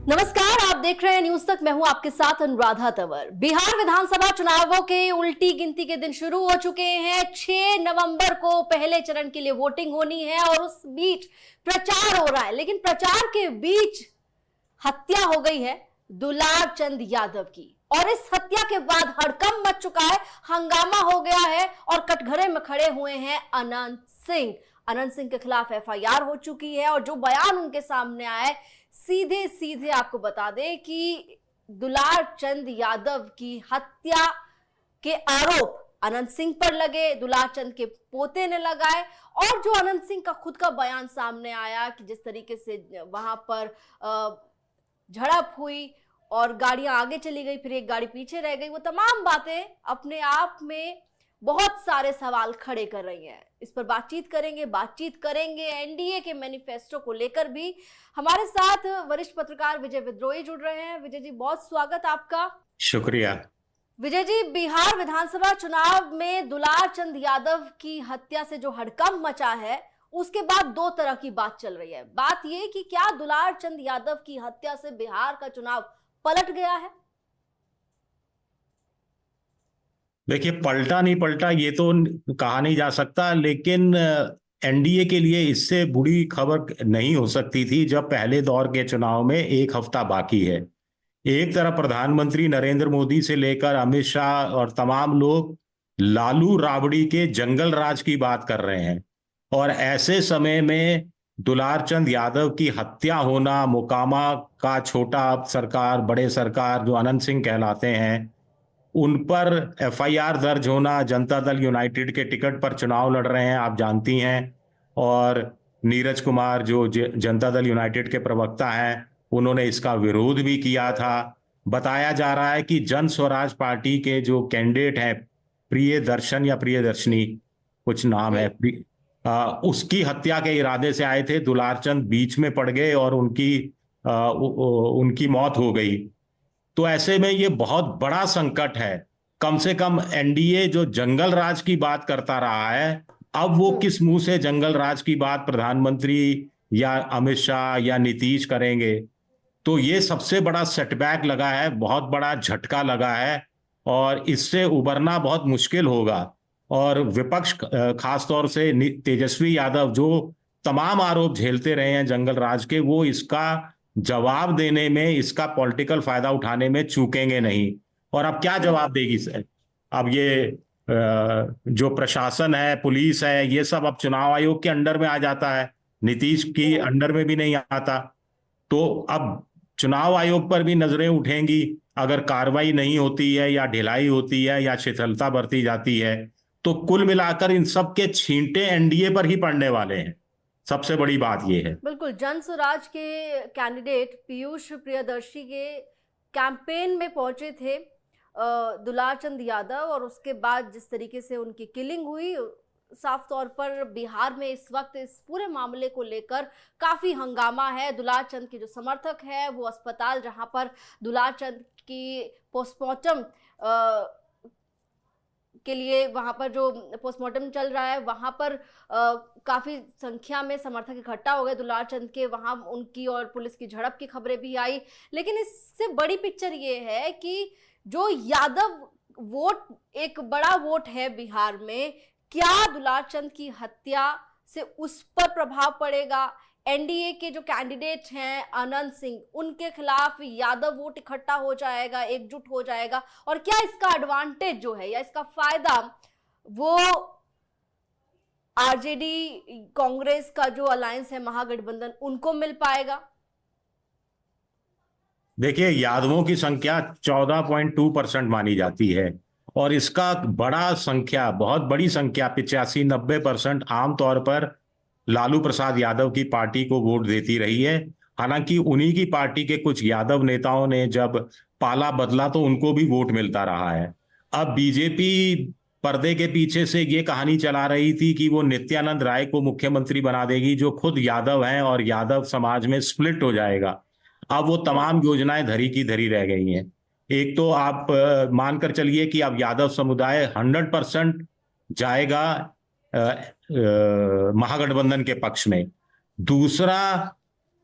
नमस्कार, आप देख रहे हैं न्यूज तक। मैं हूं आपके साथ अनुराधा तंवर। बिहार विधानसभा चुनावों के उल्टी गिनती के दिन शुरू हो चुके हैं। 6 नवंबर को पहले चरण के लिए वोटिंग होनी है और उस बीच प्रचार हो रहा है। लेकिन प्रचार के बीच हत्या हो गई है दुलार चंद यादव की, और इस हत्या के बाद हड़कंप मच चुका है, हंगामा हो गया है और कटघरे में खड़े हुए हैं अनंत सिंह। अनंत सिंह के खिलाफ एफआईआर हो चुकी है और जो बयान उनके सामने आया है, सीधे सीधे आपको बता दें कि दुलार चंद यादव की हत्या के आरोप अनंत सिंह पर लगे, दुलार चंद के पोते ने लगाए। और जो अनंत सिंह का खुद का बयान सामने आया कि जिस तरीके से वहां पर झड़प हुई और गाड़ियां आगे चली गई, फिर एक गाड़ी पीछे रह गई, वो तमाम बातें अपने आप में बहुत सारे सवाल खड़े कर रही हैं। इस पर बातचीत करेंगे एनडीए के मैनिफेस्टो को लेकर भी। हमारे साथ वरिष्ठ पत्रकार विजय विद्रोही जुड़ रहे हैं। विजय जी, बहुत स्वागत आपका। शुक्रिया। विजय जी, बिहार विधानसभा चुनाव में दुलार चंद यादव की हत्या से जो हड़कंप मचा है, उसके बाद दो तरह की बात चल रही है। बात यह कि क्या दुलार चंद यादव की हत्या से बिहार का चुनाव पलट गया है? देखिए, पलटा नहीं पलटा ये तो कहा नहीं जा सकता, लेकिन एनडीए के लिए इससे बुरी खबर नहीं हो सकती थी जब पहले दौर के चुनाव में एक हफ्ता बाकी है। एक तरफ प्रधानमंत्री नरेंद्र मोदी से लेकर अमित शाह और तमाम लोग लालू राबड़ी के जंगल राज की बात कर रहे हैं, और ऐसे समय में दुलार चंद यादव की हत्या होना, मोकामा का छोटा सरकार बड़े सरकार जो अनंत सिंह कहलाते हैं, उन पर एफआईआर दर्ज होना, जनता दल यूनाइटेड के टिकट पर चुनाव लड़ रहे हैं, आप जानती हैं। और नीरज कुमार जो जनता दल यूनाइटेड के प्रवक्ता हैं, उन्होंने इसका विरोध भी किया था। बताया जा रहा है कि जन स्वराज पार्टी के जो कैंडिडेट हैं, प्रियदर्शन या प्रियदर्शनी कुछ नाम है, उसकी हत्या के इरादे से आए थे। दुलार चंद बीच में पड़ गए और उनकी मौत हो गई। तो ऐसे में ये बहुत बड़ा संकट है। कम से कम एनडीए जो जंगल राज की बात करता रहा है, अब वो किस मुंह से जंगल राज की बात प्रधानमंत्री या अमित शाह या नीतीश करेंगे? तो ये सबसे बड़ा सेटबैक लगा है, बहुत बड़ा झटका लगा है, और इससे उबरना बहुत मुश्किल होगा। और विपक्ष, खासतौर से तेजस्वी यादव जो तमाम आरोप झेलते रहे हैं जंगल राज के, वो इसका जवाब देने में, इसका पॉलिटिकल फायदा उठाने में चूकेंगे नहीं। और अब क्या जवाब देगी सर? अब ये जो प्रशासन है, पुलिस है, ये सब अब चुनाव आयोग के अंडर में आ जाता है, नीतीश की अंडर में भी नहीं आता। तो अब चुनाव आयोग पर भी नजरें उठेंगी अगर कार्रवाई नहीं होती है या ढिलाई होती है या शिथिलता बरती जाती है। तो कुल मिलाकर इन सब के छींटे एनडीए पर ही पड़ने वाले हैं। सबसे बड़ी बात यह है। बिल्कुल, जन स्वराज के कैंडिडेट पीयूष प्रियदर्शी के कैंपेन में पहुंचे थे दुलार चंद यादव, और उसके बाद जिस तरीके से उनकी किलिंग हुई, साफ तौर पर बिहार में इस वक्त इस पूरे मामले को लेकर काफी हंगामा है। दुलार चंद के जो समर्थक हैं, वो अस्पताल जहां पर दुलार चंद की पोस्टमार्टम के लिए, वहां पर जो पोस्टमार्टम चल रहा है, वहां पर काफी संख्या में समर्थक इकट्ठा हो गए दुलार चंद के। वहां उनकी और पुलिस की झड़प की खबरें भी आई। लेकिन इससे बड़ी पिक्चर ये है कि जो यादव वोट, एक बड़ा वोट है बिहार में, क्या दुलार चंद की हत्या से उस पर प्रभाव पड़ेगा? एनडीए के जो कैंडिडेट हैं अनंत सिंह, उनके खिलाफ यादव वोट इकट्ठा हो जाएगा, एकजुट हो जाएगा, और क्या इसका एडवांटेज जो है या इसका फायदा वो आरजेडी कांग्रेस का जो अलायंस है, महागठबंधन, उनको मिल पाएगा? देखिए, यादवों की संख्या 14.2% मानी जाती है, और इसका बड़ा संख्या, बहुत बड़ी संख्या 85-90% आमतौर पर लालू प्रसाद यादव की पार्टी को वोट देती रही है। हालांकि उन्हीं की पार्टी के कुछ यादव नेताओं ने जब पाला बदला तो उनको भी वोट मिलता रहा है। अब बीजेपी पर्दे के पीछे से ये कहानी चला रही थी कि वो नित्यानंद राय को मुख्यमंत्री बना देगी, जो खुद यादव हैं, और यादव समाज में स्प्लिट हो जाएगा। अब वो तमाम योजनाएं धरी की धरी रह गई हैं। एक तो आप मानकर चलिए कि अब यादव समुदाय 100% जाएगा महागठबंधन के पक्ष में। दूसरा,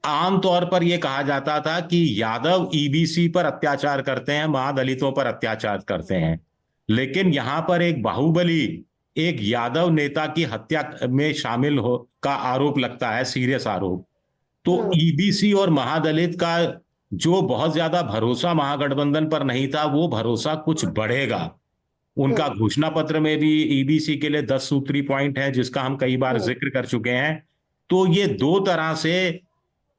आमतौर पर यह कहा जाता था कि यादव ईबीसी पर अत्याचार करते हैं, महादलितों पर अत्याचार करते हैं, लेकिन यहां पर एक बाहुबली, एक यादव नेता की हत्या में शामिल हो का आरोप लगता है, सीरियस आरोप। तो ईबीसी और महादलित का जो बहुत ज्यादा भरोसा महागठबंधन पर नहीं था, वो भरोसा कुछ बढ़ेगा। उनका घोषणा पत्र में भी ईबीसी के लिए 10 सूत्री पॉइंट है, जिसका हम कई बार जिक्र कर चुके हैं। तो ये दो तरह से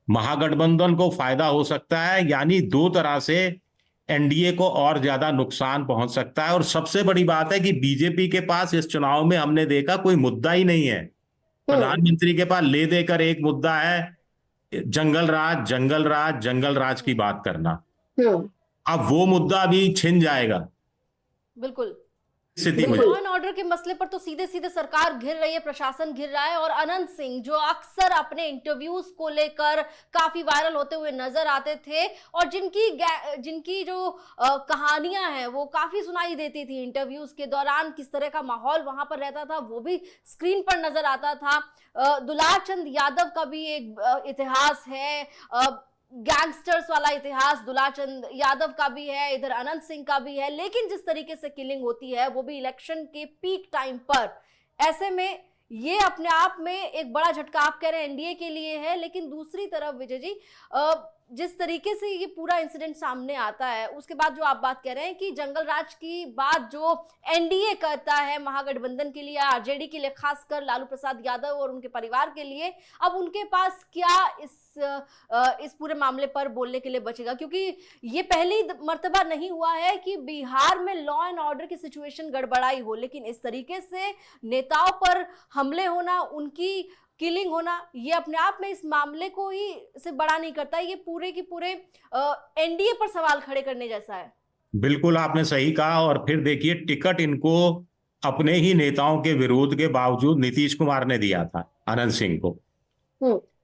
महागठबंधन को फायदा हो सकता है, यानी दो तरह से एनडीए को और ज्यादा नुकसान पहुंच सकता है। और सबसे बड़ी बात है कि बीजेपी के पास इस चुनाव में हमने देखा कोई मुद्दा ही नहीं है। प्रधानमंत्री के पास ले देकर एक मुद्दा है, जंगल राज, जंगल राज, जंगल राज की बात करना। अब वो मुद्दा भी छिन जाएगा। बिल्कुल। स्थिति में लॉ एंड ऑर्डर के मसले पर तो सीधे सीधे सरकार घिर रही है, प्रशासन घिर रहा है। और अनंत सिंह जो अक्सर अपने इंटरव्यूज को लेकर काफी वायरल होते हुए नजर आते थे, और जिनकी जो कहानियां हैं वो काफी सुनाई देती थी इंटरव्यूज के दौरान, किस तरह का माहौल वहां पर रहता था वो भी स्क्रीन पर नजर आता था। दुलार चंद यादव का भी एक इतिहास है, गैंगस्टर्स वाला इतिहास दुलार चंद यादव का भी है, इधर अनंत सिंह का भी है। लेकिन जिस तरीके से किलिंग होती है वो भी इलेक्शन के पीक टाइम पर, ऐसे में ये अपने आप में एक बड़ा झटका आप कह रहे हैं एनडीए के लिए है। लेकिन दूसरी तरफ विजय जी, जिस तरीके से ये पूरा इंसिडेंट सामने आता है, उसके बाद जो आप बात कह रहे हैं कि जंगल राज की बात जो एनडीए करता है महागठबंधन के लिए, आरजेडी के लिए, खासकर लालू प्रसाद यादव और उनके परिवार के लिए, अब उनके पास क्या इस पूरे मामले पर बोलने के लिए बचेगा? क्योंकि ये पहली मर्तबा नहीं हुआ है कि बिहार में लॉ एंड ऑर्डर की सिचुएशन गड़बड़ाई हो, लेकिन इस तरीके से नेताओं पर हमले होना, उनकी किलिंग होना, ये अपने आप में इस मामले को ही से बड़ा नहीं करता, ये पूरे की पूरे एनडीए पर सवाल खड़े करने जैसा है। बिल्कुल आपने सही कहा। और फिर देखिए, टिकट इनको अपने ही नेताओं के विरोध के बावजूद नीतीश कुमार ने दिया था अनंत सिंह को।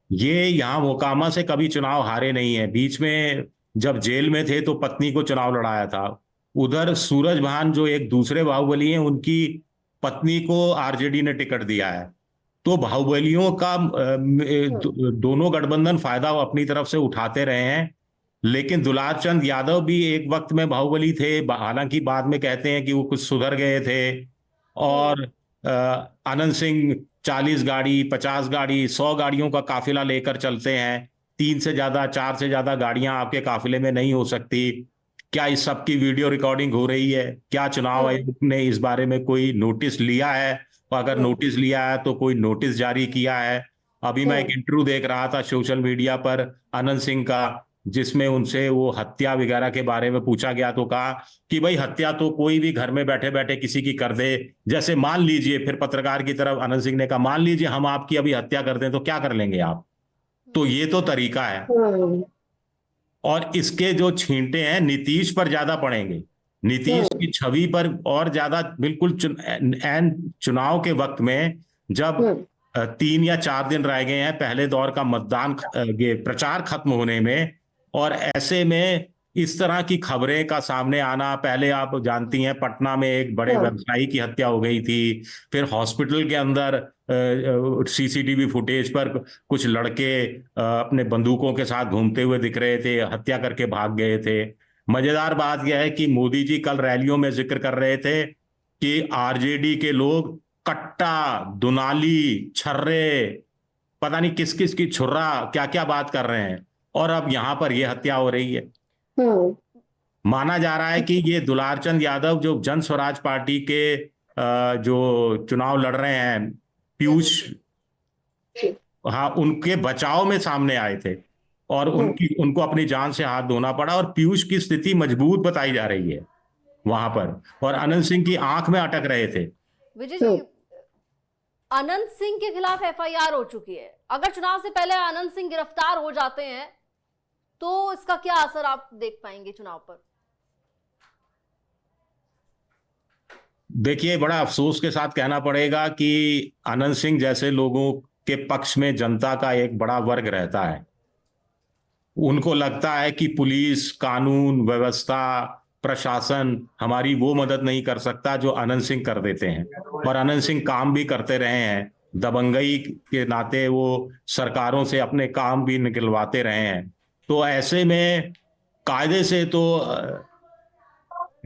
ये यहां मोकामा से कभी चुनाव हारे नहीं है। बीच में जब जेल में थे तो पत्नी को चुनाव लड़ाया था। उधर सूरजभान जो एक दूसरे बाहुबली हैं, उनकी पत्नी को आरजेडी ने टिकट दिया है। तो बाहुबलियों का दोनों गठबंधन फायदा अपनी तरफ से उठाते रहे हैं। लेकिन दुलार चंद यादव भी एक वक्त में बाहुबली थे, हालांकि बाद में कहते हैं कि वो कुछ सुधर गए थे। और अनंत सिंह 40 गाड़ी, 50 गाड़ी, 100 गाड़ियों का काफिला लेकर चलते हैं। 3 से ज्यादा, 4 से ज्यादा गाड़ियां आपके काफिले में नहीं हो सकती। क्या इस सब की वीडियो रिकॉर्डिंग हो रही है? क्या चुनाव आयोग ने इस बारे में कोई नोटिस लिया है? अगर नोटिस लिया है तो कोई नोटिस जारी किया है? अभी मैं एक इंटरव्यू देख रहा था सोशल मीडिया पर अनंत सिंह का, जिसमें उनसे वो हत्या वगैरह के बारे में पूछा गया, तो कहा कि भाई हत्या तो कोई भी घर में बैठे बैठे किसी की कर दे। जैसे मान लीजिए, फिर पत्रकार की तरफ अनंत सिंह ने कहा, मान लीजिए हम आपकी अभी हत्या कर दें तो क्या कर लेंगे आप? तो ये तो तरीका है। और इसके जो छींटे हैं नीतीश पर ज्यादा पड़ेंगे, नीतीश की छवि पर और ज्यादा। बिल्कुल चुनाव के वक्त में जब 3 या 4 दिन रह गए हैं पहले दौर का मतदान प्रचार खत्म होने में, और ऐसे में इस तरह की खबरें का सामने आना। पहले आप जानती हैं पटना में एक बड़े व्यवसायी की हत्या हो गई थी, फिर हॉस्पिटल के अंदर सीसीटीवी फुटेज पर कुछ लड़के अपने बंदूकों के साथ घूमते हुए दिख रहे थे, हत्या करके भाग गए थे। मजेदार बात यह है कि मोदी जी कल रैलियों में जिक्र कर रहे थे कि आरजेडी के लोग कट्टा, दुनाली, छर्रे, पता नहीं किस किस की छुर्रा, क्या क्या बात कर रहे हैं, और अब यहां पर यह हत्या हो रही है। माना जा रहा है कि ये दुलारचंद यादव जो जन स्वराज पार्टी के जो चुनाव लड़ रहे हैं, पीयूष, हाँ, उनके बचाव में सामने आए थे और उनको अपनी जान से हाथ धोना पड़ा। और पीयूष की स्थिति मजबूत बताई जा रही है वहां पर, और अनंत सिंह की आंख में अटक रहे थे। विजय जी, अनंत सिंह के खिलाफ एफआईआर हो चुकी है। अगर चुनाव से पहले अनंत सिंह गिरफ्तार हो जाते हैं तो इसका क्या असर आप देख पाएंगे चुनाव पर? देखिए, बड़ा अफसोस के साथ कहना पड़ेगा कि अनंत सिंह जैसे लोगों के पक्ष में जनता का एक बड़ा वर्ग रहता है। उनको लगता है कि पुलिस, कानून व्यवस्था, प्रशासन हमारी वो मदद नहीं कर सकता जो अनंत सिंह कर देते हैं। और अनंत सिंह काम भी करते रहे हैं। दबंगई के नाते वो सरकारों से अपने काम भी निकलवाते रहे हैं। तो ऐसे में कायदे से तो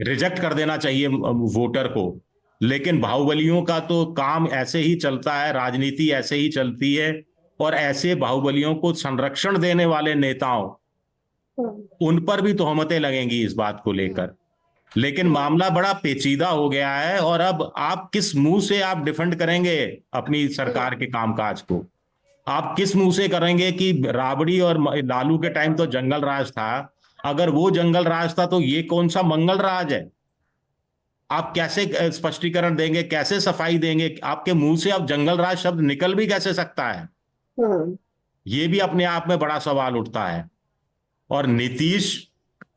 रिजेक्ट कर देना चाहिए वोटर को। लेकिन बाहुबलियों का तो काम ऐसे ही चलता है, राजनीति ऐसे ही चलती है, और ऐसे बाहुबलियों को संरक्षण देने वाले नेताओं, उन पर भी तोहमतें लगेंगी इस बात को लेकर। लेकिन मामला बड़ा पेचीदा हो गया है, और अब आप किस मुंह से आप डिफेंड करेंगे अपनी सरकार के कामकाज को? आप किस मुंह से करेंगे कि राबड़ी और लालू के टाइम तो जंगल राज था, अगर वो जंगल राज था तो ये कौन सा मंगल राज है? आप कैसे स्पष्टीकरण देंगे, कैसे सफाई देंगे? आपके मुंह से अब जंगल राज शब्द निकल भी कैसे सकता है? ये भी अपने आप में बड़ा सवाल उठता है। और नीतीश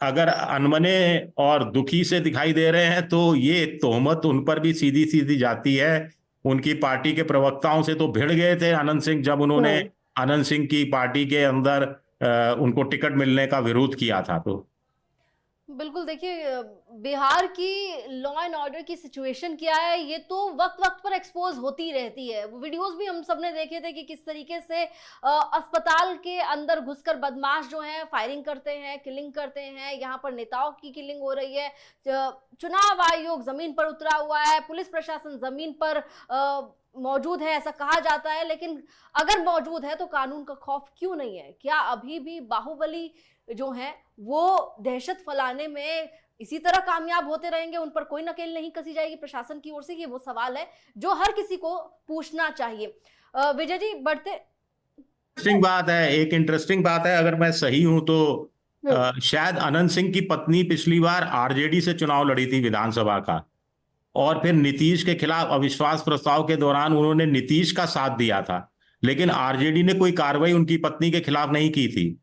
अगर अनमने और दुखी से दिखाई दे रहे हैं तो ये तोहमत उन पर भी सीधी सीधी जाती है। उनकी पार्टी के प्रवक्ताओं से तो भिड़ गए थे आनंद सिंह, जब उन्होंने आनंद सिंह की पार्टी के अंदर उनको टिकट मिलने का विरोध किया था। तो बिल्कुल, देखिए बिहार की लॉ एंड ऑर्डर की सिचुएशन क्या है ये तो वक्त वक्त पर एक्सपोज होती रहती है। वो वीडियोस भी हम सबने देखे थे कि किस तरीके से अस्पताल के अंदर घुसकर बदमाश जो हैं फायरिंग करते हैं, किलिंग करते हैं। यहाँ पर नेताओं की किलिंग हो रही है, चुनाव आयोग जमीन पर उतरा हुआ है, पुलिस प्रशासन जमीन पर मौजूद है ऐसा कहा जाता है। लेकिन अगर मौजूद है तो कानून का खौफ क्यों नहीं है? क्या अभी भी बाहुबली जो है वो दहशत फैलाने में इसी तरह कामयाब होते रहेंगे? उन पर कोई नकेल नहीं कसी जाएगी प्रशासन की ओर से? ये वो सवाल है जो हर किसी को पूछना चाहिए। विजय जी, बढ़ते इंटरेस्टिंग बात है, एक इंटरेस्टिंग बात है, अगर मैं सही हूं तो शायद अनंत सिंह की पत्नी पिछली बार आरजेडी से चुनाव लड़ी थी विधानसभा का, और फिर नीतीश के खिलाफ अविश्वास प्रस्ताव के दौरान उन्होंने नीतीश का साथ दिया था। लेकिन आरजेडी ने कोई कार्रवाई उनकी पत्नी के खिलाफ नहीं की थी,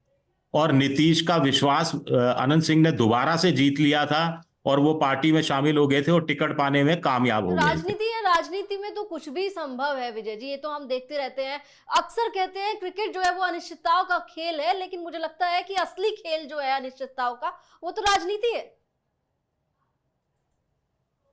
और नीतीश का विश्वास अनंत सिंह ने दोबारा से जीत लिया था, और वो पार्टी में शामिल हो गए थे और टिकट पाने में कामयाब हो गए थे। राजनीति है, राजनीति में तो कुछ भी संभव है विजय जी, ये तो हम देखते रहते हैं। अक्सर कहते हैं क्रिकेट जो है वो अनिश्चितताओं का खेल है, लेकिन मुझे लगता है कि असली खेल जो है अनिश्चितताओं का वो तो राजनीति है।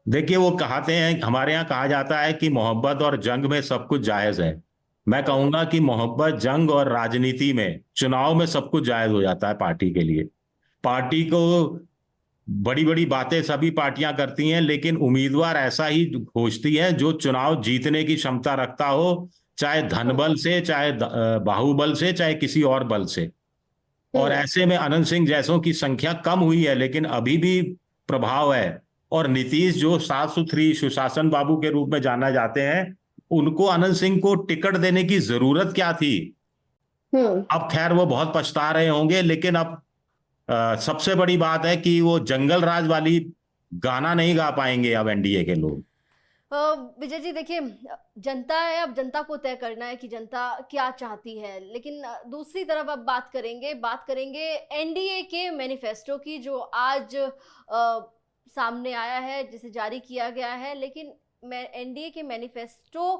देखिए, वो कहते हैं, हमारे यहाँ कहा जाता है कि मोहब्बत और जंग में सब कुछ जायज है। मैं कहूंगा कि मोहब्बत, जंग और राजनीति में, चुनाव में सब कुछ जायज हो जाता है पार्टी के लिए। पार्टी को बड़ी बड़ी बातें सभी पार्टियां करती हैं, लेकिन उम्मीदवार ऐसा ही खोजती है जो चुनाव जीतने की क्षमता रखता हो, चाहे धनबल से, चाहे बाहुबल से, चाहे किसी और बल से। और ऐसे में अनंत सिंह जैसों की संख्या कम हुई है, लेकिन अभी भी प्रभाव है। और नीतीश जो साफ सुथरी सुशासन बाबू के रूप में जाना जाते हैं, उनको अनंत सिंह को टिकट देने की जरूरत क्या थी? अब खैर वो बहुत पछता रहे होंगे, लेकिन अब सबसे बड़ी बात है कि वो जंगल राज वाली गाना नहीं गा पाएंगे अब एनडीए के लोग। विजय जी, देखिए जनता है, अब जनता को तय करना है कि जनता क्या चाहती है। लेकिन दूसरी तरफ अब बात करेंगे एनडीए के मैनिफेस्टो की, जो आज सामने आया है, जिसे जारी किया गया है। लेकिन एनडीए के मैनिफेस्टो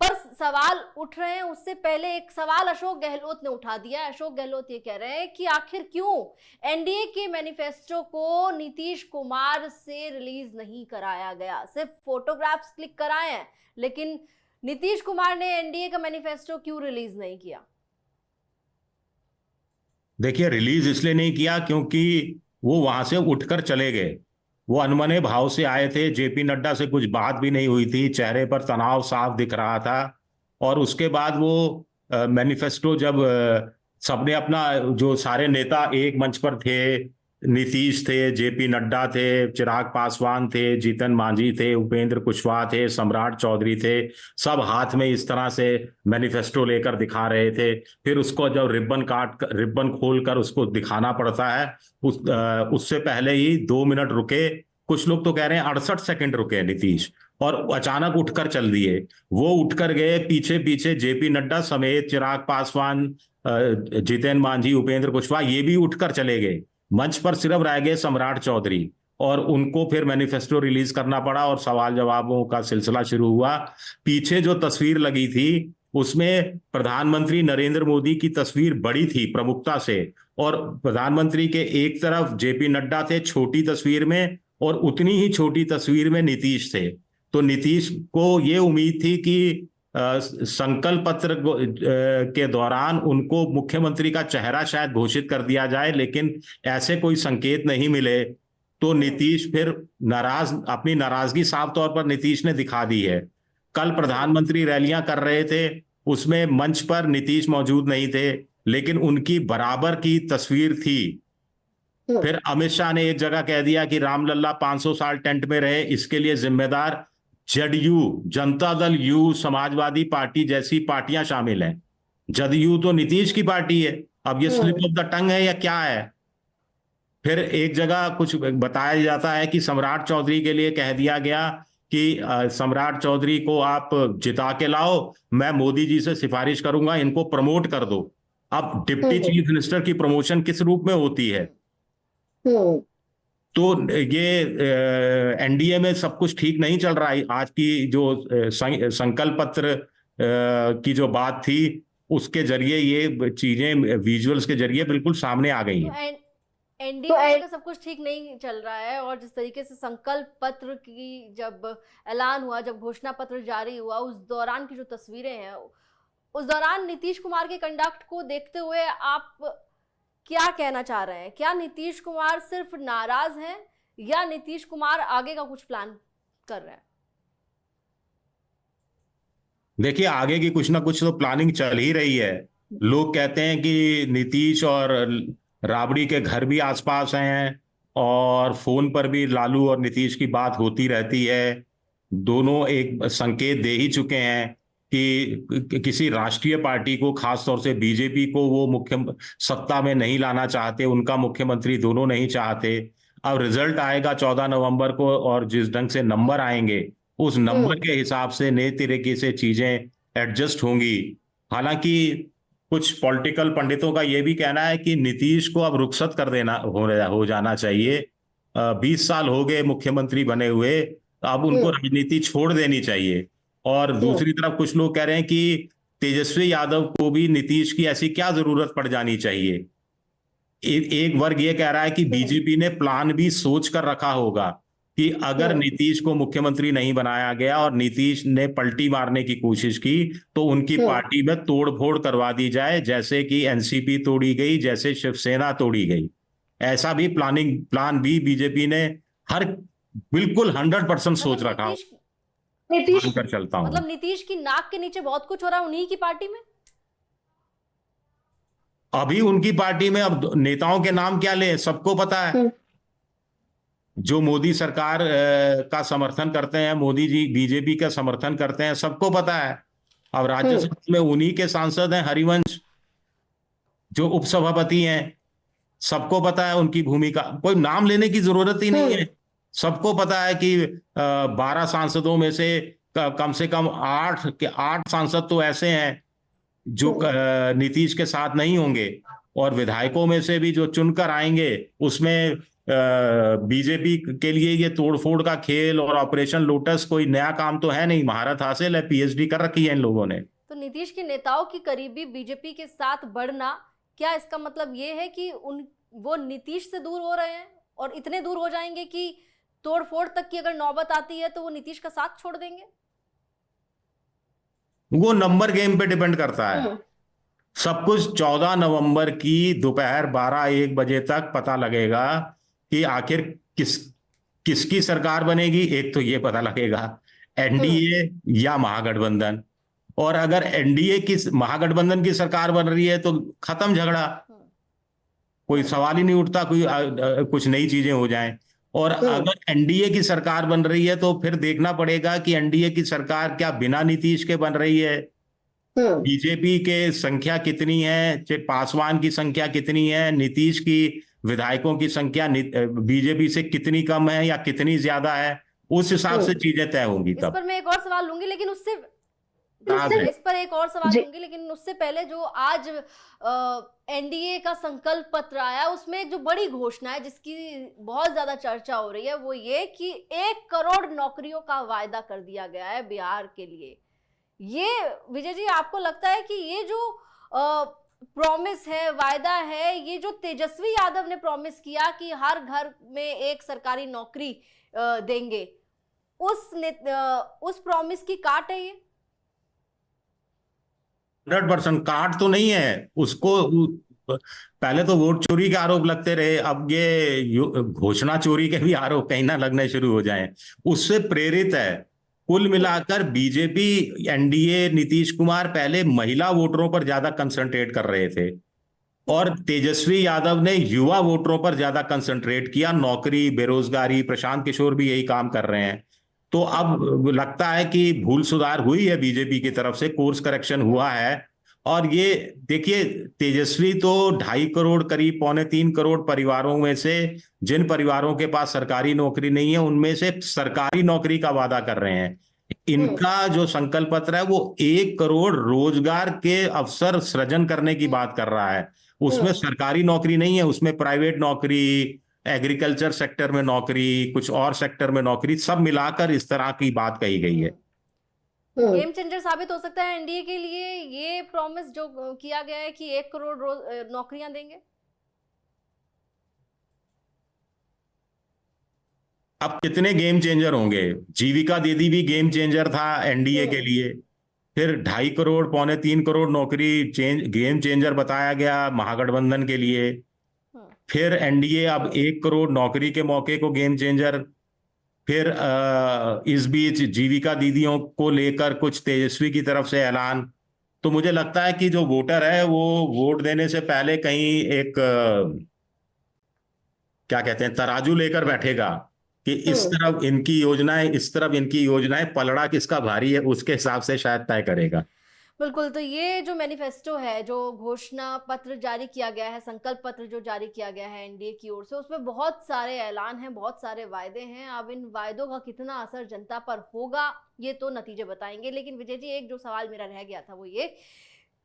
पर सवाल उठ रहे हैं। उससे पहले एक सवाल अशोक गहलोत ने उठा दिया है। अशोक गहलोत ये कह रहे हैं कि आखिर क्यों एनडीए के मैनिफेस्टो को नीतीश कुमार से रिलीज नहीं कराया गया? सिर्फ फोटोग्राफ्स क्लिक कराए हैं, लेकिन नीतीश कुमार ने एनडीए का मैनिफेस्टो क्यों रिलीज नहीं किया? देखिए, रिलीज इसलिए नहीं किया क्योंकि वो वहां से उठकर चले गए। वो अनमने भाव से आए थे, जेपी नड्डा से कुछ बात भी नहीं हुई थी, चेहरे पर तनाव साफ दिख रहा था। और उसके बाद वो मैनिफेस्टो जब सबने अपना, जो सारे नेता एक मंच पर थे, नीतीश थे, जेपी नड्डा थे, चिराग पासवान थे, जीतन मांझी थे, उपेंद्र कुशवाहा थे, सम्राट चौधरी थे, सब हाथ में इस तरह से मैनिफेस्टो लेकर दिखा रहे थे। फिर उसको जब रिबन खोलकर उसको दिखाना पड़ता है, उससे पहले ही 2 मिनट रुके, कुछ लोग तो कह रहे हैं 68 सेकंड रुके नीतीश, और अचानक उठकर चल दिए। वो उठकर गए, पीछे पीछे जेपी नड्डा समेत चिराग पासवान, जीतन मांझी, उपेंद्र कुशवाहा, ये भी उठकर चले गए। मंच पर सिर्फ रह गए सम्राट चौधरी, और उनको फिर मैनिफेस्टो रिलीज करना पड़ा और सवाल जवाबों का सिलसिला शुरू हुआ। पीछे जो तस्वीर लगी थी उसमें प्रधानमंत्री नरेंद्र मोदी की तस्वीर बड़ी थी प्रमुखता से, और प्रधानमंत्री के एक तरफ जेपी नड्डा थे छोटी तस्वीर में, और उतनी ही छोटी तस्वीर में नीतीश थे। तो नीतीश को ये उम्मीद थी कि संकल्प पत्र के दौरान उनको मुख्यमंत्री का चेहरा शायद घोषित कर दिया जाए, लेकिन ऐसे कोई संकेत नहीं मिले। तो नीतीश फिर नाराज, अपनी नाराजगी साफ तौर पर नीतीश ने दिखा दी है। कल प्रधानमंत्री रैलियां कर रहे थे, उसमें मंच पर नीतीश मौजूद नहीं थे, लेकिन उनकी बराबर की तस्वीर थी। फिर अमित शाह ने एक जगह कह दिया कि रामलल्ला 500 साल टेंट में रहे, इसके लिए जिम्मेदार जदयू, जनता दल यू, समाजवादी पार्टी जैसी पार्टियां शामिल हैं। जदयू तो नीतीश की पार्टी है, अब ये स्लिप ऑफ द टंग है या क्या है? फिर एक जगह कुछ बताया जाता है कि सम्राट चौधरी के लिए कह दिया गया कि सम्राट चौधरी को आप जिता के लाओ, मैं मोदी जी से सिफारिश करूंगा, इनको प्रमोट कर दो। अब डिप्टी चीफ मिनिस्टर की प्रमोशन किस रूप में होती है? तो ये एनडीए में सब कुछ ठीक नहीं चल रहा है। आज की जो संकल्प पत्र की जो बात थी, उसके जरिए ये चीजें विजुअल्स के जरिए बिल्कुल सामने आ गई हैं। एनडीए का सब कुछ ठीक नहीं चल रहा है, और जिस तरीके से संकल्प पत्र की जब ऐलान हुआ, जब घोषणा पत्र जारी हुआ, उस दौरान की जो तस्वीरें हैं, उस दौरान नीतीश कुमार के कंडक्ट को देखते हुए आप क्या कहना चाह रहे हैं? क्या नीतीश कुमार सिर्फ नाराज हैं या नीतीश कुमार आगे का कुछ प्लान कर रहे हैं? देखिए, आगे की कुछ ना कुछ तो प्लानिंग चल ही रही है। लोग कहते हैं कि नीतीश और राबड़ी के घर भी आसपास हैं, और फोन पर भी लालू और नीतीश की बात होती रहती है। दोनों एक संकेत दे ही चुके हैं कि किसी राष्ट्रीय पार्टी को, खासतौर से बीजेपी को, वो मुख्य सत्ता में नहीं लाना चाहते, उनका मुख्यमंत्री दोनों नहीं चाहते। अब रिजल्ट आएगा 14 नवंबर को, और जिस ढंग से नंबर आएंगे, उस नंबर के हिसाब से नए तरीके से चीजें एडजस्ट होंगी। हालांकि कुछ पॉलिटिकल पंडितों का यह भी कहना है कि नीतीश को अब रुखसत कर देना हो जाना चाहिए। 20 साल हो गए मुख्यमंत्री बने हुए, अब उनको राजनीति छोड़ देनी चाहिए। और दूसरी तरफ कुछ लोग कह रहे हैं कि तेजस्वी यादव को भी नीतीश की ऐसी क्या जरूरत पड़ जानी चाहिए। एक वर्ग ये कह रहा है कि बीजेपी ने प्लान भी सोच कर रखा होगा कि अगर नीतीश को मुख्यमंत्री नहीं बनाया गया और नीतीश ने पलटी मारने की कोशिश की, तो उनकी पार्टी में तोड़फोड़ करवा दी जाए, जैसे कि एनसीपी तोड़ी गई, जैसे शिवसेना तोड़ी गई। ऐसा भी प्लान भी बीजेपी ने हर बिल्कुल 100% सोच रखा। नीतीश कर चलता हूं, मतलब नीतीश की नाक के नीचे बहुत कुछ हो रहा है उन्हीं की पार्टी में। अभी उनकी पार्टी में अब नेताओं के नाम क्या ले, सबको पता है। जो मोदी सरकार का समर्थन करते हैं, मोदी जी बीजेपी का समर्थन करते हैं, सबको पता है। अब राज्यसभा में उन्हीं के सांसद हैं हरिवंश, जो उपसभापति हैं, सबको पता है उनकी भूमिका, कोई नाम लेने की जरूरत ही नहीं है। सबको पता है कि 12 सांसदों में कम से कम 8 सांसद तो ऐसे हैं जो नीतीश के साथ नहीं होंगे, और विधायकों में से भी जो चुनकर आएंगे, उसमें बीजेपी के लिए ये तोड़फोड़ का खेल और ऑपरेशन लोटस कोई नया काम तो है नहीं। महारत हासिल है, पीएचडी कर रखी है इन लोगों ने। तो नीतीश के नेताओं की करीबी बीजेपी के साथ बढ़ना, क्या इसका मतलब ये है कि वो नीतीश से दूर हो रहे हैं, और इतने दूर हो जाएंगे कि तोड़फोड़ तक की अगर नौबत आती है तो वो नीतीश का साथ छोड़ देंगे? वो नंबर गेम पे डिपेंड करता है। सब कुछ 14 नवंबर की दोपहर 12-1 बजे तक पता लगेगा कि आखिर किसकी सरकार बनेगी। एक तो ये पता लगेगा, एनडीए या महागठबंधन। और अगर एनडीए की, महागठबंधन की सरकार बन रही है तो खत्म झगड़ा, कोई सवाल ही नहीं उठता कोई कुछ नई चीजें हो जाएं। और अगर एनडीए की सरकार बन रही है तो फिर देखना पड़ेगा कि एनडीए की सरकार क्या बिना नीतीश के बन रही है, बीजेपी के संख्या कितनी है, पासवान की संख्या कितनी है, नीतीश की विधायकों की संख्या बीजेपी से कितनी कम है या कितनी ज्यादा है, उस हिसाब से चीजें तय होंगी। तब इस पर मैं एक और सवाल लूंगी, लेकिन उससे पहले जो आज एनडीए का संकल्प पत्र आया, उसमें एक जो बड़ी घोषणा है जिसकी बहुत ज्यादा चर्चा हो रही है, वो ये कि 1 करोड़ नौकरियों का वायदा कर दिया गया है बिहार के लिए। ये विजय जी, आपको लगता है कि ये जो प्रॉमिस है, वायदा है, ये जो तेजस्वी यादव ने प्रॉमिस किया कि हर घर में एक सरकारी नौकरी देंगे, उस प्रॉमिस की काट है ये? 100% काट तो नहीं है उसको। पहले तो वोट चोरी के आरोप लगते रहे, अब ये घोषणा चोरी के भी आरोप कहीं ना लगने शुरू हो जाएं। उससे प्रेरित है। कुल मिलाकर बीजेपी, एनडीए, नीतीश कुमार पहले महिला वोटरों पर ज्यादा कंसंट्रेट कर रहे थे और तेजस्वी यादव ने युवा वोटरों पर ज्यादा कंसंट्रेट किया। नौकरी, बेरोजगारी, प्रशांत किशोर भी यही काम कर रहे हैं। तो अब लगता है कि भूल सुधार हुई है बीजेपी की तरफ से, कोर्स करेक्शन हुआ है। और ये देखिए, तेजस्वी तो 2.5 करोड़, करीब 2.25 करोड़ परिवारों में से, जिन परिवारों के पास सरकारी नौकरी नहीं है उनमें से सरकारी नौकरी का वादा कर रहे हैं। इनका जो संकल्प पत्र है वो 1 करोड़ रोजगार के अवसर सृजन करने की बात कर रहा है। उसमें सरकारी नौकरी नहीं है, उसमें प्राइवेट नौकरी, एग्रीकल्चर सेक्टर में नौकरी, कुछ और सेक्टर में नौकरी, सब मिलाकर इस तरह की बात कही गई है। गेम चेंजर साबित हो सकता है एनडीए के लिए ये प्रॉमिस जो किया गया है कि 1 करोड़ नौकरियां देंगे। अब कितने गेम चेंजर होंगे? जीविका दीदी भी गेम चेंजर था एनडीए के लिए। फिर 2.5 करोड़, 3.25 करोड़ नौकरी गेम चेंजर बताया गया महागठबंधन के लिए। फिर एनडीए अब 1 करोड़ नौकरी के मौके को गेम चेंजर। फिर इस बीच जीविका दीदियों को लेकर कुछ तेजस्वी की तरफ से ऐलान। तो मुझे लगता है कि जो वोटर है वो वोट देने से पहले कहीं एक क्या कहते हैं, तराजू लेकर बैठेगा कि इस तरफ इनकी योजनाएं, इस तरफ इनकी योजनाएं, पलड़ा किसका भारी है उसके हिसाब से शायद तय करेगा। बिल्कुल। तो ये जो मैनिफेस्टो है, जो घोषणा पत्र जारी किया गया है, संकल्प पत्र जो जारी किया गया है एनडीए की ओर से, उसमें बहुत सारे ऐलान हैं, बहुत सारे वायदे हैं। अब इन वायदों का कितना असर जनता पर होगा ये तो नतीजे बताएंगे। लेकिन विजय जी, एक जो सवाल मेरा रह गया था वो ये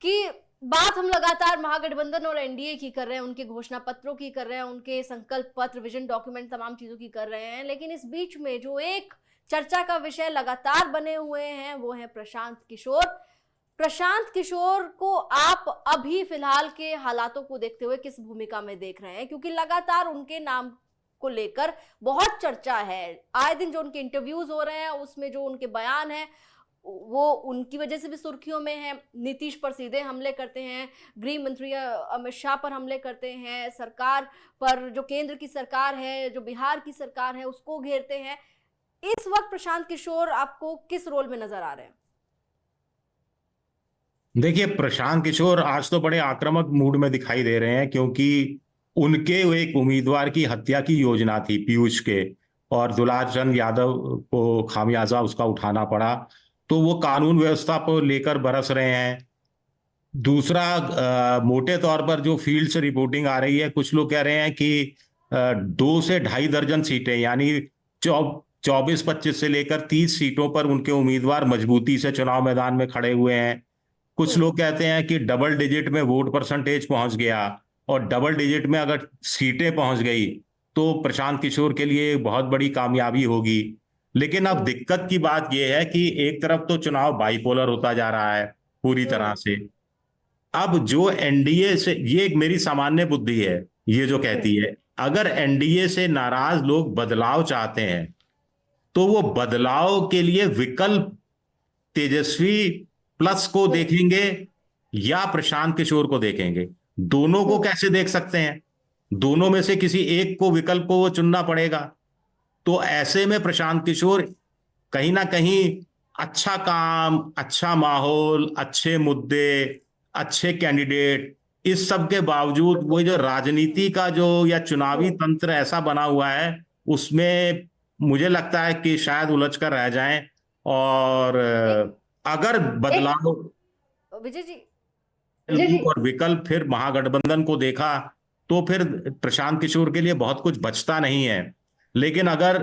कि बात हम लगातार महागठबंधन और एनडीए की कर रहे हैं, उनके घोषणा पत्रों की कर रहे हैं, उनके संकल्प पत्र, विजन डॉक्यूमेंट, तमाम चीजों की कर रहे हैं। लेकिन इस बीच में जो एक चर्चा का विषय लगातार बने हुए हैं वो है प्रशांत किशोर। प्रशांत किशोर को आप अभी फिलहाल के हालातों को देखते हुए किस भूमिका में देख रहे हैं? क्योंकि लगातार उनके नाम को लेकर बहुत चर्चा है। आए दिन जो उनके इंटरव्यूज हो रहे हैं उसमें जो उनके बयान है वो उनकी वजह से भी सुर्खियों में है। नीतीश पर सीधे हमले करते हैं, गृह मंत्री अमित शाह पर हमले करते हैं, सरकार पर, जो केंद्र की सरकार है, जो बिहार की सरकार है, उसको घेरते हैं। इस वक्त प्रशांत किशोर आपको किस रोल में नजर आ रहे हैं? देखिए, प्रशांत किशोर आज तो बड़े आक्रामक मूड में दिखाई दे रहे हैं, क्योंकि उनके एक उम्मीदवार की हत्या की योजना थी, पीयूष के, और दुलार चंद यादव को खामियाजा उसका उठाना पड़ा। तो वो कानून व्यवस्था को लेकर बरस रहे हैं। दूसरा, मोटे तौर पर जो फील्ड से रिपोर्टिंग आ रही है, कुछ लोग कह रहे हैं कि 2 से 2.5 दर्जन सीटें, यानी 24-25 से लेकर 30 सीटों पर उनके उम्मीदवार मजबूती से चुनाव मैदान में खड़े हुए हैं। कुछ लोग कहते हैं कि डबल डिजिट में वोट परसेंटेज पहुंच गया, और डबल डिजिट में अगर सीटें पहुंच गई तो प्रशांत किशोर के लिए बहुत बड़ी कामयाबी होगी। लेकिन अब दिक्कत की बात यह है कि एक तरफ तो चुनाव बाइपोलर होता जा रहा है पूरी तरह से। अब जो एनडीए से, ये एक मेरी सामान्य बुद्धि है, ये जो कहती है अगर एनडीए से नाराज लोग बदलाव चाहते हैं तो वो बदलाव के लिए विकल्प तेजस्वी प्लस को देखेंगे या प्रशांत किशोर को देखेंगे। दोनों को कैसे देख सकते हैं? दोनों में से किसी एक को, विकल्प को वो चुनना पड़ेगा। तो ऐसे में प्रशांत किशोर कहीं ना कहीं अच्छा काम, अच्छा माहौल, अच्छे मुद्दे, अच्छे कैंडिडेट, इस सब के बावजूद वो जो राजनीति का जो या चुनावी तंत्र ऐसा बना हुआ है उसमें मुझे लगता है कि शायद उलझ कर रह जाएं। और अगर बदलाव, विजय जी, और विकल्प फिर महागठबंधन को देखा तो फिर प्रशांत किशोर के लिए बहुत कुछ बचता नहीं है। लेकिन अगर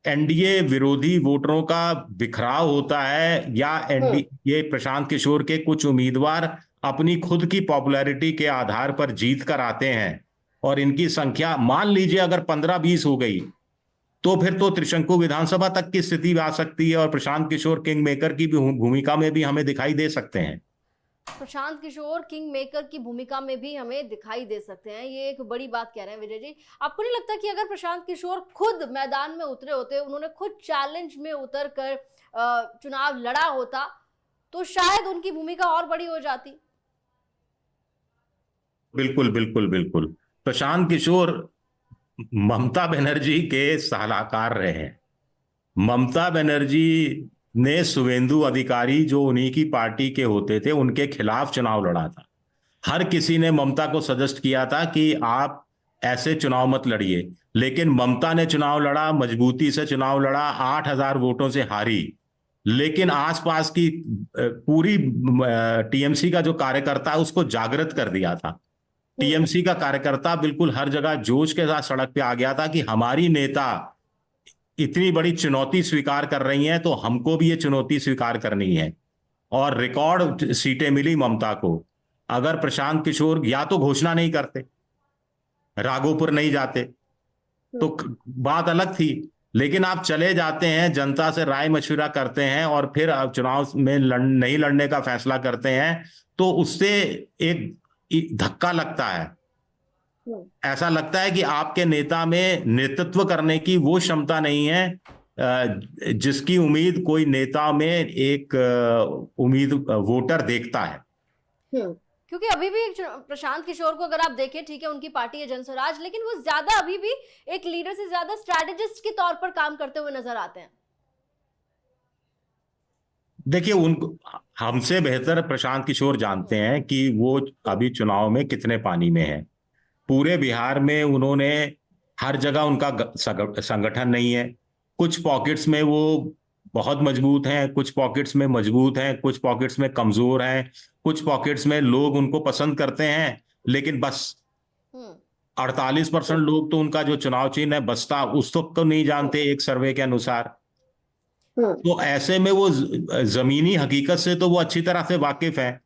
एनडीए विरोधी वोटरों का बिखराव होता है, या एनडीए प्रशांत किशोर के कुछ उम्मीदवार अपनी खुद की पॉपुलैरिटी के आधार पर जीत कर आते हैं, और इनकी संख्या मान लीजिए अगर 15-20 हो गई, तो फिर तो त्रिशंकु विधानसभा तक की स्थिति आ सकती है, और प्रशांत किशोर किंग मेकर की भूमिका में भी हमें दिखाई दे सकते हैं। प्रशांत किशोर किंग मेकर की भूमिका में भी हमें दिखाई दे सकते हैं, ये एक बड़ी बात कह रहे हैं विजय जी। आपको नहीं लगता कि अगर प्रशांत किशोर खुद मैदान में उतरे होते, उन्होंने खुद चैलेंज में उतर कर चुनाव लड़ा होता, तो शायद उनकी भूमिका और बड़ी हो जाती? बिल्कुल बिल्कुल बिल्कुल। प्रशांत किशोर ममता बनर्जी के सलाहकार रहे हैं। ममता बनर्जी ने शुवेंदु अधिकारी जो उन्हीं की पार्टी के होते थे उनके खिलाफ चुनाव लड़ा था। हर किसी ने ममता को सजेस्ट किया था कि आप ऐसे चुनाव मत लड़िए, लेकिन ममता ने चुनाव लड़ा, मजबूती से चुनाव लड़ा, 8,000 वोटों से हारी। लेकिन आसपास की पूरी टीएमसी का जो कार्यकर्ता है उसको जागृत कर दिया था। टीएमसी का कार्यकर्ता बिल्कुल हर जगह जोश के साथ सड़क पे आ गया था कि हमारी नेता इतनी बड़ी चुनौती स्वीकार कर रही हैं तो हमको भी ये चुनौती स्वीकार करनी है। और रिकॉर्ड सीटें मिली ममता को। अगर प्रशांत किशोर या तो घोषणा नहीं करते, राघोपुर नहीं जाते, तो बात अलग थी। लेकिन आप चले जाते हैं, जनता से राय मशविरा करते हैं और फिर आप चुनाव में नहीं लड़ने का फैसला करते हैं, तो उससे एक धक्का लगता है। ऐसा लगता है कि आपके नेता में नेतृत्व करने की वो क्षमता नहीं है जिसकी उम्मीद कोई नेता में एक उम्मीद वोटर देखता है। क्योंकि अभी भी प्रशांत किशोर को अगर आप देखें, ठीक है उनकी पार्टी है जनस्वराज, लेकिन वो ज्यादा अभी भी एक लीडर से ज्यादा स्ट्रैटेजिस्ट के तौर पर काम करते हुए नजर आते हैं। देखिए, उनको हमसे बेहतर प्रशांत किशोर जानते हैं कि वो अभी चुनाव में कितने पानी में है। पूरे बिहार में उन्होंने हर जगह उनका संगठन नहीं है। कुछ पॉकेट्स में वो बहुत मजबूत हैं, कुछ पॉकेट्स में मजबूत हैं, कुछ पॉकेट्स में कमजोर हैं, कुछ पॉकेट्स में लोग उनको पसंद करते हैं, लेकिन बस 48% लोग तो उनका जो चुनाव चिन्ह है बसता उस तक को नहीं जानते एक सर्वे के अनुसार। तो ऐसे में वो जमीनी हकीकत से तो वो अच्छी तरह से वाकिफ है।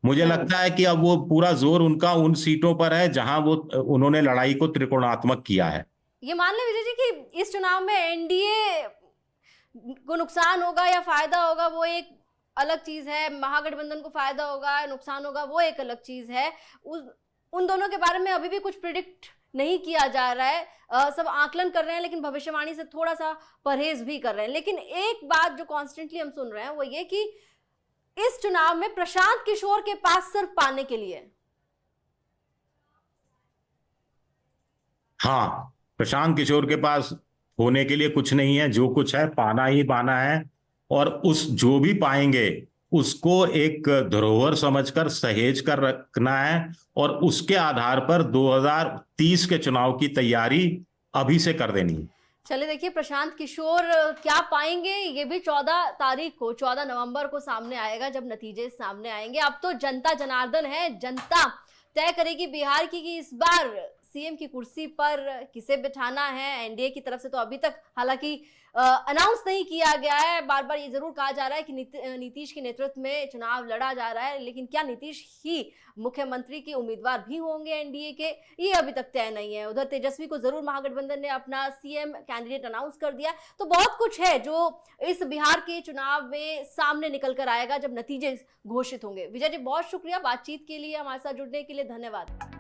मुझे लगता है कि अब वो पूरा जोर उनका उन सीटों पर है जहां वो उन्होंने लड़ाई को त्रिकोणात्मक किया है। ये मान लें विजय जी कि इस चुनाव में एनडीए को नुकसान होगा या फायदा होगा वो एक अलग चीज है, महागठबंधन को फायदा होगा या नुकसान होगा वो एक अलग चीज है। उन दोनों के बारे में अभी भी कुछ प्रिडिक्ट नहीं किया जा रहा है। सब आकलन कर रहे हैं, लेकिन भविष्यवाणी से थोड़ा सा परहेज भी कर रहे हैं। लेकिन एक बात जो कॉन्स्टेंटली हम सुन रहे हैं वो ये कि इस चुनाव में प्रशांत किशोर के पास सिर्फ पाने के लिए, हाँ, प्रशांत किशोर के पास होने के लिए कुछ नहीं है। जो कुछ है पाना ही पाना है, और उस जो भी पाएंगे उसको एक धरोहर समझकर सहेज कर रखना है, और उसके आधार पर 2030 के चुनाव की तैयारी अभी से कर देनी है। चलिए देखिए प्रशांत किशोर क्या पाएंगे ये भी 14 तारीख को, 14 नवंबर को सामने आएगा जब नतीजे सामने आएंगे। अब तो जनता जनार्दन है, जनता तय करेगी बिहार की कि इस बार सीएम की कुर्सी पर किसे बिठाना है। एनडीए की तरफ से तो अभी तक हालांकि अनाउंस नहीं किया गया है। बार बार ये जरूर कहा जा रहा है कि नीतीश के नेतृत्व में चुनाव लड़ा जा रहा है, लेकिन क्या नीतीश ही मुख्यमंत्री के उम्मीदवार भी होंगे एनडीए के, ये अभी तक तय नहीं है। उधर तेजस्वी को जरूर महागठबंधन ने अपना सीएम कैंडिडेट अनाउंस कर दिया। तो बहुत कुछ है जो इस बिहार के चुनाव में सामने निकल कर आएगा जब नतीजे घोषित होंगे। विजय जी बहुत शुक्रिया बातचीत के लिए, हमारे साथ जुड़ने के लिए धन्यवाद।